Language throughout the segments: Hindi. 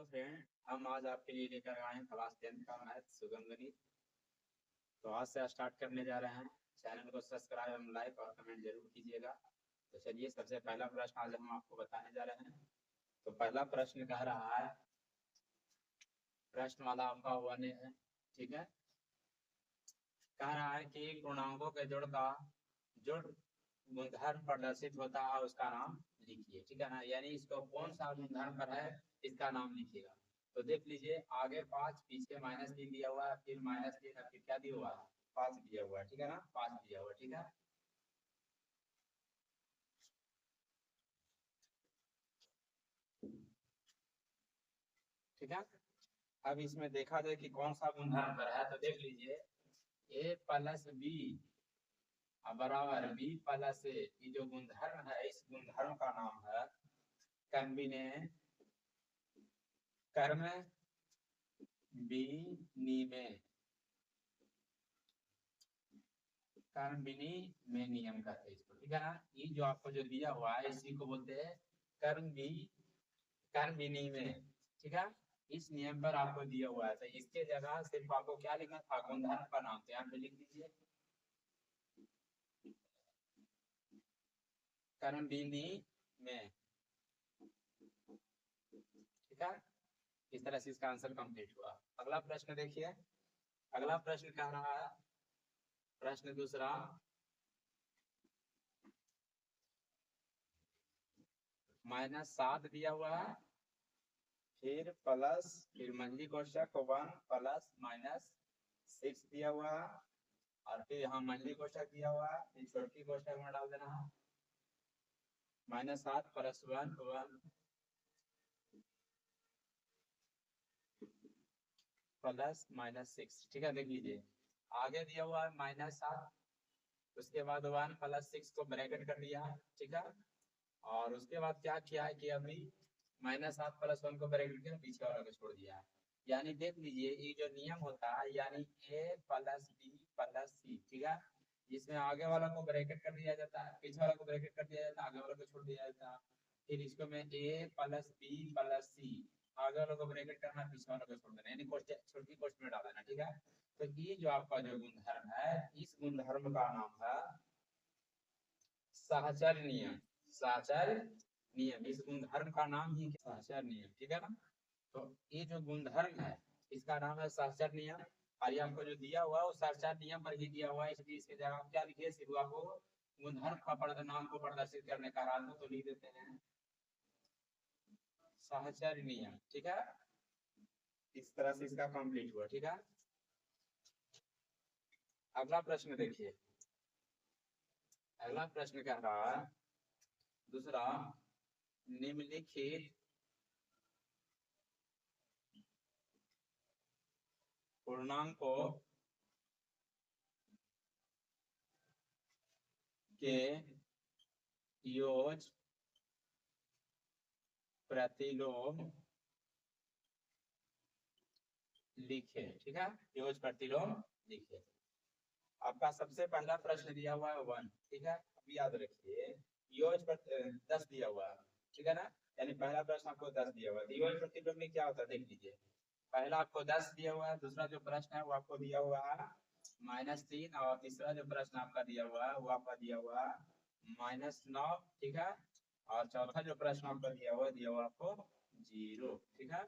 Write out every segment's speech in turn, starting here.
फ्रेंड, हम आज आपके लिए लेकर आए हैं क्लास 10 का मैथ सुगम गणित। तो आज से स्टार्ट करने जा रहे हैं। चैनल को सब्सक्राइब एवं लाइक और कमेंट जरूर कीजिएगा। तो चलिए, सबसे पहला प्रश्न आज हम आपको बताने जा रहे हैं। तो पहला प्रश्न कह रहा है, प्रश्न वाला आपका 1 है, ठीक है। कह रहा है कि पूर्णांकों के जोड़ का जोड़ गुणधर्म प्रदर्शित होता है, उसका नाम लिखिए, ठीक है ना। यानी इसको कौन सा गुणधर्म पर है, इसका नाम लिखिएगा। तो देख लीजिए, आगे 5, पीछे -3 दिया हुआ है, फिर -3, फिर क्या दिया हुआ है, 5 दिया हुआ है, ठीक है ना, 5 दिया हुआ है, ठीक है। ठीक है, अब इसमें देखा जाए कि कौन सा गुणधर्म पर है। तो देख लीजिए, a + b बराबर b + a, ये जो गुणधर्म है, इस गुणधर्म का नाम है कर्म विनिमय कहते हैं इसको, ठीक है ना। ये जो आपको जो दिया हुआ है, इसी को बोलते हैं कर्म विनिमय, ठीक है। इस नियम पर आपको दिया हुआ है, तो इसके जगह सिर्फ आपको क्या लिखना था, गुणधर्म का नाम। तो यहाँ पे लिख दीजिए कर्म विनिमय, ठीक है। इस तरह से इसका आंसर कंप्लीट हुआ। अगला प्रश्न देखिए, अगला प्रश्न कह रहा है, प्रश्न दूसरा, -7 दिया हुआ है, फिर प्लस, फिर मंझली कोष्ठक 1 + -6 दिया हुआ है, और फिर यहाँ मंझली कोष्ठक दिया हुआ है, फिर छोटी कोष्ठक में डाल देना है -7 + 1 + -6, ठीक है। देख लीजिए, आगे दिया हुआ है -7, उसके बाद 1 + 6 को ब्रैकेट कर दिया है, ठीक है। और उसके बाद क्या किया है कि अभी -7 + 1 को ब्रैकेट के पीछे वाला को छोड़ दिया है। यानी देख लीजिए, ये जो नियम होता है, यानी a + b + c, ठीक है। इसमें आगे वाला को ब्रैकेट कर दिया जाता है, पीछे वाला को ब्रैकेट कर दिया जाता है, आगे वाला को छोड़ दिया जाता है। फिर इसको में a + b + c, आगे वाला को ब्रैकेट करना, पीछे वाला को छोड़ देना, यानी छोटी कोष्ठक में डाल देना, ठीक है। तो ये जो आपका जो गुणधर्म है, इस गुणधर्म का नाम है सहचर्य नियम। सहचर्य नियम, इस गुणधर्म का नाम ही सहचर्य नियम, ठीक है ना। तो ये जो गुणधर्म है, इसका नाम है सहचर्य नियम। और ये आपको जो दिया हुआ है, वो सहचर्य नियम पर ही दिया हुआ है, इसलिए इसके जगह आप क्या लिखिए, सिर्फ आपको गुणधर्म का नाम को प्रदर्शित करने का रास्ता तो लिख देते हैं सहचर्य नियम, ठीक है। इस तरह से इसका कंप्लीट हुआ, ठीक है। अगला प्रश्न देखिए, अगला प्रश्न कह रहा है, दूसरा, निम्नलिखित पूर्णांकों के योग प्रतिलोम लिखे, ठीक है। योग प्रतिलोम लिखे। आपका सबसे पहला प्रश्न दिया हुआ है 1, ठीक है। अब याद रखिए, योग 10 दिया हुआ है, ठीक है ना। यानी पहला प्रश्न आपको 10 दिया हुआ है। योग प्रतिलोम में क्या होता है, देख लीजिए। पहला आपको 10 दिया हुआ है, दूसरा जो प्रश्न है वो आपको दिया हुआ है -3, और तीसरा जो प्रश्न आपका दिया हुआ है वो आपका दिया हुआ है -9, ठीक है। और चौथा जो प्रश्न आपका दिया हुआ आपको 0, ठीक है।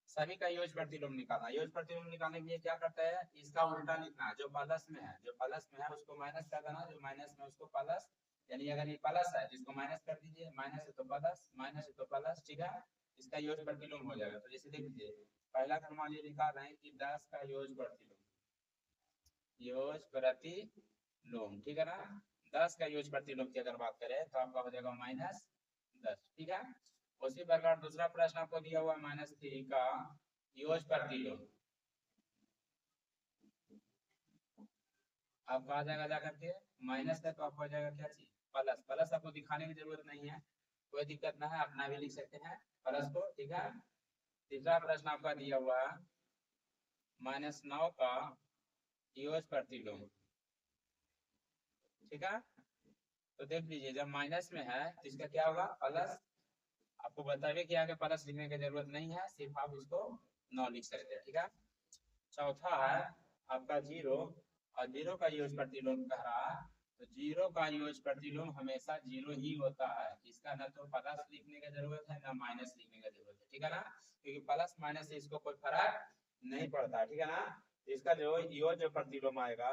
सभी का योग प्रतिलोम निकालना। योग प्रतिलोम निकालने के लिए क्या करते हैं, इसका उल्टा लिखना, जो प्लस में है, जो प्लस में है उसको माइनस कर देना, जो माइनस में उसको प्लस। यानी अगर ये प्लस है, जिसको माइनस कर दीजिए, माइनस है तो प्लस, माइनस है तो प्लस, ठीक है। इसका योग प्रतिलोम हो जाएगा। तो जैसे देख लीजिए, पहला क्रम मान लीजिए निकाल रहे हैं कि 10 का योग प्रतिलोम, योग प्रतिलोम, ठीक है ना। 10 का योग प्रतिलोम की अगर बात करें तो आपका हो जाएगा -10, ठीक है। उसी प्रकार दूसरा प्रश्न आपको दिया हुआ -3 का योग प्रतिलोम, आपको आ जाएगा जाकर के माइनस है, तो आपको आ जाएगा क्या चीज, प्लस। प्लस आपको दिखाने की जरूरत नहीं है, कोई दिक्कत ना है, अपना भी लिख सकते हैं प्लस को, ठीक है। तीसरा प्रश्न आपका दिया हुआ है -9 का योग प्रतिलोम, ठीक है। तो देख लीजिए, जब माइनस में है तो इसका क्या होगा, प्लस, आपको बताइए कि आगे प्लस लिखने की जरूरत नहीं है, सिर्फ आप उसको 9 लिख सकते हैं, ठीक है। चौथा है आपका जीरो, और जीरो का यूज प्रतिलोम कह रहा है, तो जीरो का यूज प्रतिलोम हमेशा जीरो ही होता है, इसका ना तो प्लस लिखने की जरूरत है ना माइनस लिखने की जरूरत है, ठीक है ना, क्योंकि प्लस माइनस से इसको कोई फर्क नहीं पड़ता, ठीक है ना। इसका जो योग प्रतिलोम आएगा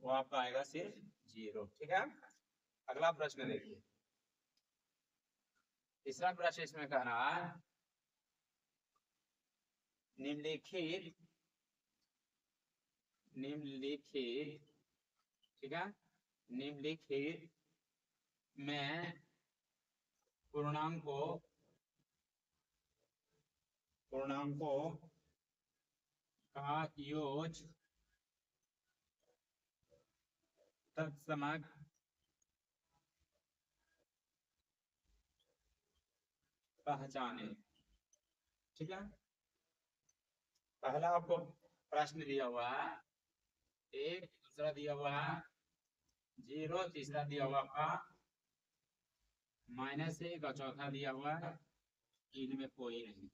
वो आपका आएगा सिर्फ जीरो, ठीक है। अगला प्रश्न देखिए, तीसरा प्रश्न इसमें कह रहा है निम्नलिखित निम्नलिखित ठीक है, निम्नलिखित में पूर्णांकों का योग तत्समक पहचाने, ठीक है। पहला आपको प्रश्न दिया हुआ है एक, दूसरा दिया हुआ है जीरो, तीसरा दिया हुआ आपका -1 और चौथा दिया हुआ है इनमें कोई नहीं,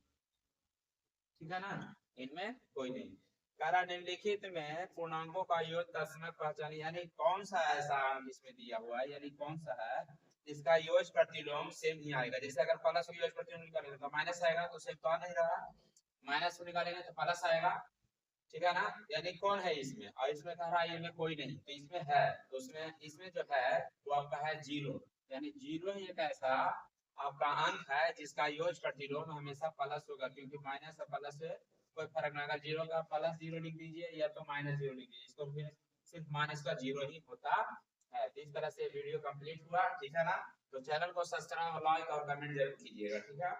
ठीक है ना, इनमें कोई नहीं। कारण निम्नलिखित में पूर्णांकों का योग तत्समक पहचाने, यानी कौन सा ऐसा इसमें दिया हुआ है, यानी कौन सा है इसका योग प्रतिलोम सेम ही आएगा। जैसे अगर प्लस योग प्रतिलोम निकालेंगे तो माइनस आएगा, तो सेम तो आ नहीं रहा, माइनस को निकालेंगे तो प्लस आएगा, ठीक है ना। यानी कौन है इसमें, और इसमें कह रहा है इनमें कोई नहीं, तो इसमें है, तो उसमें इसमें जो है वो आपका है जीरो, यानी जीरो ही एक ऐसा आपका अंक है जिसका योग प्रतिलोम हमेशा प्लस होगा, क्योंकि माइनस और प्लस से कोई फर्क नहीं, अगर जीरो का प्लस जीरो लिख दीजिए या तो माइनस जीरो लिख दीजिए, इसको फिर सिर्फ माइनस का जीरो ही होता है। तो इस तरह से वीडियो कंप्लीट हुआ, ठीक है ना। तो चैनल को सब्सक्राइब, लाइक और कमेंट जरूर कीजिएगा, ठीक है।